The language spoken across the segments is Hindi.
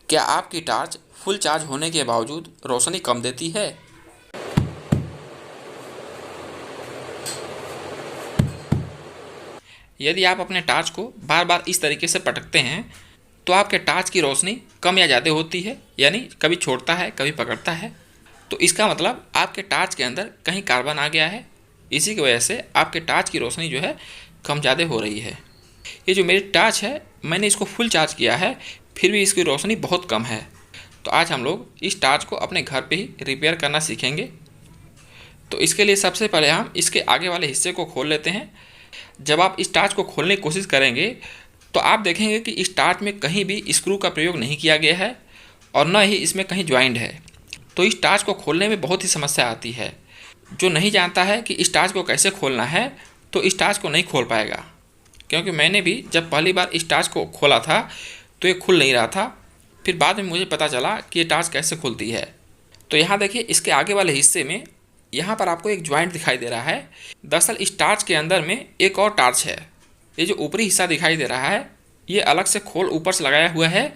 क्या आपकी टॉर्च फुल चार्ज होने के बावजूद रोशनी कम देती है? यदि आप अपने टॉर्च को बार बार इस तरीके से पटकते हैं तो आपके टॉर्च की रोशनी कम या ज़्यादा होती है, यानी कभी छोड़ता है कभी पकड़ता है। तो इसका मतलब आपके टॉर्च के अंदर कहीं कार्बन आ गया है, इसी की वजह से आपके टॉर्च की रोशनी जो है कम ज़्यादा हो रही है। ये जो मेरी टॉर्च है, मैंने इसको फुल चार्ज किया है, फिर भी इसकी रोशनी बहुत कम है। तो आज हम लोग इस टॉर्च को अपने घर पे ही रिपेयर करना सीखेंगे। तो इसके लिए सबसे पहले हम इसके आगे वाले हिस्से को खोल लेते हैं। जब आप इस टॉर्च को खोलने की कोशिश करेंगे तो आप देखेंगे कि इस टॉर्च में कहीं भी स्क्रू का प्रयोग नहीं किया गया है और न ही इसमें कहीं ज्वाइंट है। तो इस टॉर्च को खोलने में बहुत ही समस्या आती है। जो नहीं जानता है कि इस टॉर्च को कैसे खोलना है तो इस टॉर्च को नहीं खोल पाएगा, क्योंकि मैंने भी जब पहली बार इस टॉर्च को खोला था तो ये खुल नहीं रहा था। फिर बाद में मुझे पता चला कि ये टॉर्च कैसे खुलती है। तो यहाँ देखिए, इसके आगे वाले हिस्से में यहाँ पर आपको एक ज्वाइंट दिखाई दे रहा है। दरअसल इस टॉर्च के अंदर में एक और टॉर्च है। ये जो ऊपरी हिस्सा दिखाई दे रहा है ये अलग से खोल ऊपर से लगाया हुआ है,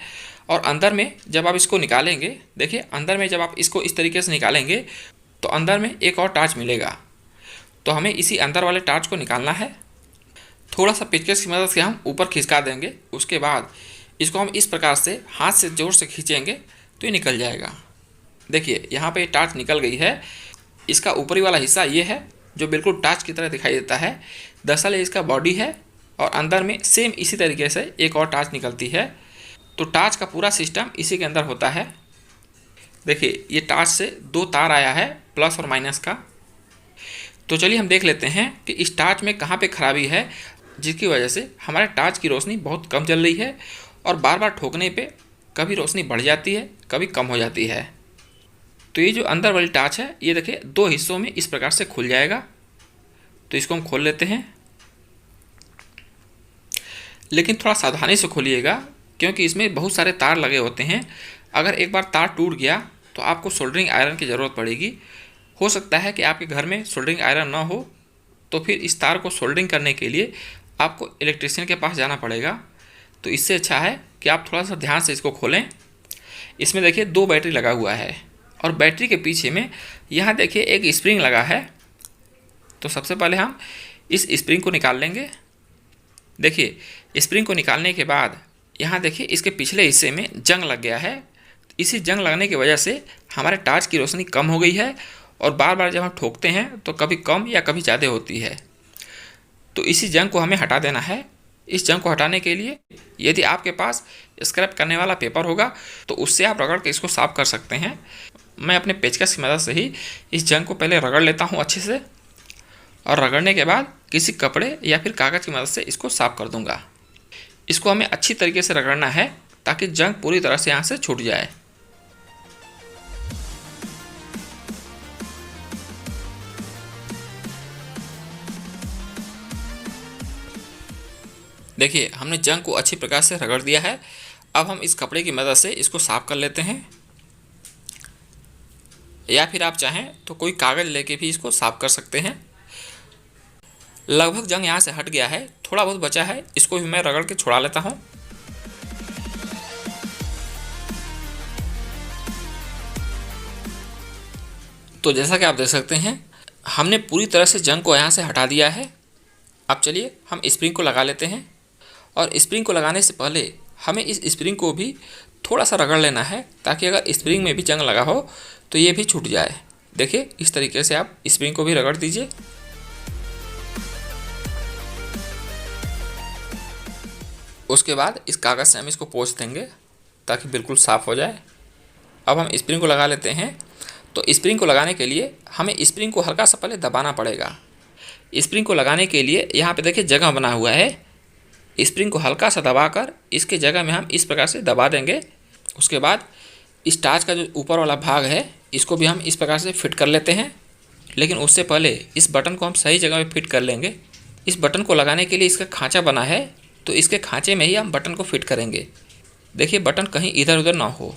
और अंदर में जब आप इसको निकालेंगे, देखिए अंदर में जब आप इसको इस तरीके से निकालेंगे तो अंदर में एक और टॉर्च मिलेगा। तो हमें इसी अंदर वाले टॉर्च को निकालना है। थोड़ा सा पेचकस की मदद से हम ऊपर खिसका देंगे। उसके बाद इसको हम इस प्रकार से हाथ से जोर से खींचेंगे तो ये निकल जाएगा। देखिए यहाँ पे टॉर्च निकल गई है। इसका ऊपरी वाला हिस्सा ये है जो बिल्कुल टॉर्च की तरह दिखाई देता है। दरअसल ये इसका बॉडी है और अंदर में सेम इसी तरीके से एक और टॉर्च निकलती है। तो टॉर्च का पूरा सिस्टम इसी के अंदर होता है। देखिए ये टॉर्च से दो तार आया है, प्लस और माइनस का। तो चलिए हम देख लेते हैं कि इस टॉर्च में कहाँ पे खराबी है जिसकी वजह से हमारे टॉर्च की रोशनी बहुत कम जल रही है और बार बार ठोकने पे कभी रोशनी बढ़ जाती है कभी कम हो जाती है। तो ये जो अंदर वाली टॉर्च है ये देखिए दो हिस्सों में इस प्रकार से खुल जाएगा। तो इसको हम खोल लेते हैं, लेकिन थोड़ा सावधानी से खोलिएगा क्योंकि इसमें बहुत सारे तार लगे होते हैं। अगर एक बार तार टूट गया तो आपको सोल्डरिंग आयरन की ज़रूरत पड़ेगी। हो सकता है कि आपके घर में सोल्डरिंग आयरन ना हो, तो फिर इस तार को सोल्डरिंग करने के लिए आपको इलेक्ट्रीशियन के पास जाना पड़ेगा। तो इससे अच्छा है कि आप थोड़ा सा ध्यान से इसको खोलें। इसमें देखिए दो बैटरी लगा हुआ है और बैटरी के पीछे में यहाँ देखिए एक स्प्रिंग लगा है। तो सबसे पहले हम इस स्प्रिंग को निकाल लेंगे। देखिए स्प्रिंग को निकालने के बाद यहाँ देखिए इसके पिछले हिस्से में जंग लग गया है। इसी जंग लगने की वजह से हमारे टॉर्च की रोशनी कम हो गई है और बार बार जब हम ठोकते हैं तो कभी कम या कभी ज़्यादा होती है। तो इसी जंग को हमें हटा देना है। इस जंग को हटाने के लिए यदि आपके पास स्क्रैप करने वाला पेपर होगा तो उससे आप रगड़ के इसको साफ़ कर सकते हैं। मैं अपने पेचकस की मदद से ही इस जंग को पहले रगड़ लेता हूँ अच्छे से, और रगड़ने के बाद किसी कपड़े या फिर कागज़ की मदद से इसको साफ़ कर दूंगा। इसको हमें अच्छी तरीके से रगड़ना है ताकि जंग पूरी तरह से यहाँ से छूट जाए। देखिए हमने जंग को अच्छी प्रकार से रगड़ दिया है। अब हम इस कपड़े की मदद से इसको साफ़ कर लेते हैं, या फिर आप चाहें तो कोई कागज़ लेके भी इसको साफ़ कर सकते हैं। लगभग जंग यहाँ से हट गया है, थोड़ा बहुत बचा है, इसको भी मैं रगड़ के छुड़ा लेता हूँ। तो जैसा कि आप देख सकते हैं हमने पूरी तरह से जंग को यहाँ से हटा दिया है। अब चलिए हम स्प्रिंग को लगा लेते हैं, और स्प्रिंग को लगाने से पहले हमें इस स्प्रिंग को भी थोड़ा सा रगड़ लेना है ताकि अगर स्प्रिंग में भी जंग लगा हो तो ये भी छूट जाए। देखिए इस तरीके से आप स्प्रिंग को भी रगड़ दीजिए। उसके बाद इस कागज़ से हम इसको पोंछ देंगे ताकि बिल्कुल साफ़ हो जाए। अब हम स्प्रिंग को लगा लेते हैं। तो स्प्रिंग को लगाने के लिए हमें स्प्रिंग को हल्का सा पहले दबाना पड़ेगा। स्प्रिंग को लगाने के लिए यहाँ पे देखिए जगह बना हुआ है। स्प्रिंग को हल्का सा दबाकर इसके जगह में हम इस प्रकार से दबा देंगे। उसके बाद इस टॉर्च का जो ऊपर वाला भाग है इसको भी हम इस प्रकार से फिट कर लेते हैं, लेकिन उससे पहले इस बटन को हम सही जगह में फिट कर लेंगे। इस बटन को लगाने के लिए इसका खांचा बना है, तो इसके खांचे में ही हम बटन को फिट करेंगे। देखिए बटन कहीं इधर उधर ना हो।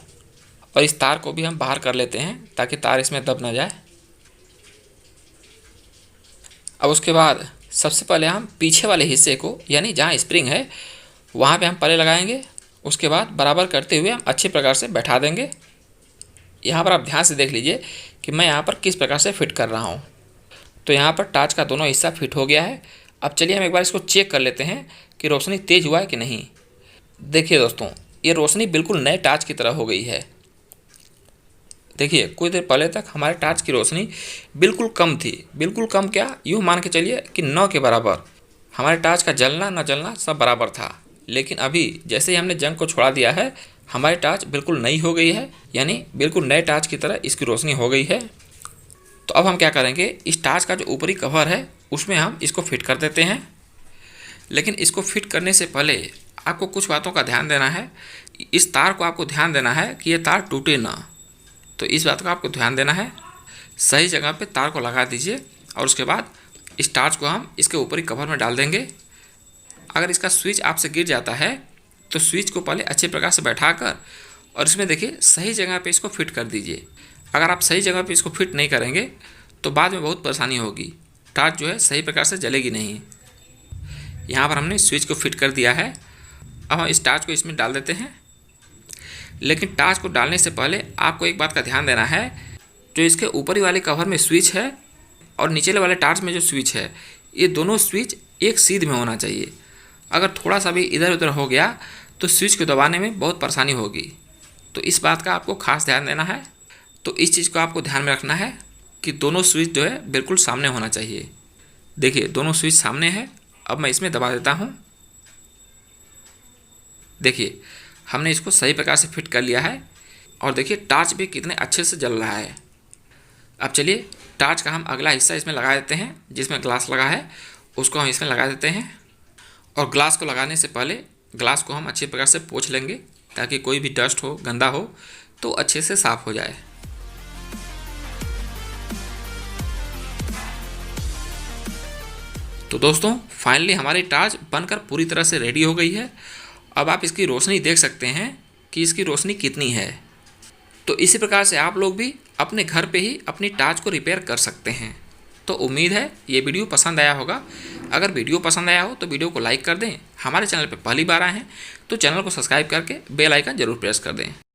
और इस तार को भी हम बाहर कर लेते हैं ताकि तार इसमें दब ना जाए। अब उसके बाद सबसे पहले हम पीछे वाले हिस्से को, यानी जहाँ स्प्रिंग है वहाँ पे हम पहले लगाएंगे। उसके बाद बराबर करते हुए हम अच्छे प्रकार से बैठा देंगे। यहाँ पर आप ध्यान से देख लीजिए कि मैं यहाँ पर किस प्रकार से फिट कर रहा हूँ। तो यहाँ पर टार्च का दोनों हिस्सा फिट हो गया है। अब चलिए हम एक बार इसको चेक कर लेते हैं कि रोशनी तेज़ हुआ है कि नहीं। देखिए दोस्तों, ये रोशनी बिल्कुल नए टार्च की तरह हो गई है। देखिए, कुछ देर पहले तक हमारे टार्च की रोशनी बिल्कुल कम थी। बिल्कुल कम क्या, यूँ मान के चलिए कि 9 के बराबर। हमारे टार्च का जलना न जलना सब बराबर था। लेकिन अभी जैसे ही हमने जंग को छोड़ा दिया है, हमारी टार्च बिल्कुल नई हो गई है, यानी बिल्कुल नए टार्च की तरह इसकी रोशनी हो गई है। तो अब हम क्या करेंगे, इस टार्च का जो ऊपरी कवर है उसमें हम इसको फिट कर देते हैं। लेकिन इसको फिट करने से पहले आपको कुछ बातों का ध्यान देना है। इस तार को आपको ध्यान देना है कि ये तार टूटे ना। तो इस बात का आपको ध्यान देना है। सही जगह पे तार को लगा दीजिए और उसके बाद इस टार्च को हम इसके ऊपरी कवर में डाल देंगे। अगर इसका स्विच आपसे गिर जाता है तो स्विच को पहले अच्छे प्रकार से बैठाकर और इसमें देखिए सही जगह पे इसको फिट कर दीजिए। अगर आप सही जगह पे इसको फिट नहीं करेंगे तो बाद में बहुत परेशानी होगी। टार्च जो है सही प्रकार से जलेगी नहीं। यहाँ पर हमने स्विच को फिट कर दिया है। अब हम इस टार्च को इसमें डाल देते हैं। लेकिन टार्च को डालने से पहले आपको एक बात का ध्यान देना है, जो इसके ऊपरी वाले कवर में स्विच है और नीचे वाले टार्च में जो स्विच है, ये दोनों स्विच एक सीध में होना चाहिए। अगर थोड़ा सा भी इधर उधर हो गया तो स्विच को दबाने में बहुत परेशानी होगी। तो इस बात का आपको खास ध्यान देना है। तो इस चीज़ को आपको ध्यान में रखना है कि दोनों स्विच जो है बिल्कुल सामने होना चाहिए। देखिए, दोनों स्विच सामने है। अब मैं इसमें दबा देता हूँ। देखिए, हमने इसको सही प्रकार से फिट कर लिया है और देखिए टार्च भी कितने अच्छे से जल रहा है। अब चलिए टार्च का हम अगला हिस्सा इसमें लगा देते हैं। जिसमें ग्लास लगा है उसको हम इसमें लगा देते हैं। और ग्लास को लगाने से पहले ग्लास को हम अच्छे प्रकार से पोंछ लेंगे ताकि कोई भी डस्ट हो, गंदा हो तो अच्छे से साफ़ हो जाए। तो दोस्तों, फाइनली हमारी टार्च बनकर पूरी तरह से रेडी हो गई है। अब आप इसकी रोशनी देख सकते हैं कि इसकी रोशनी कितनी है। तो इसी प्रकार से आप लोग भी अपने घर पे ही अपनी टार्च को रिपेयर कर सकते हैं। तो उम्मीद है ये वीडियो पसंद आया होगा। अगर वीडियो पसंद आया हो तो वीडियो को लाइक कर दें। हमारे चैनल पे पहली बार आए हैं तो चैनल को सब्सक्राइब करके बेल आइकन जरूर प्रेस कर दें।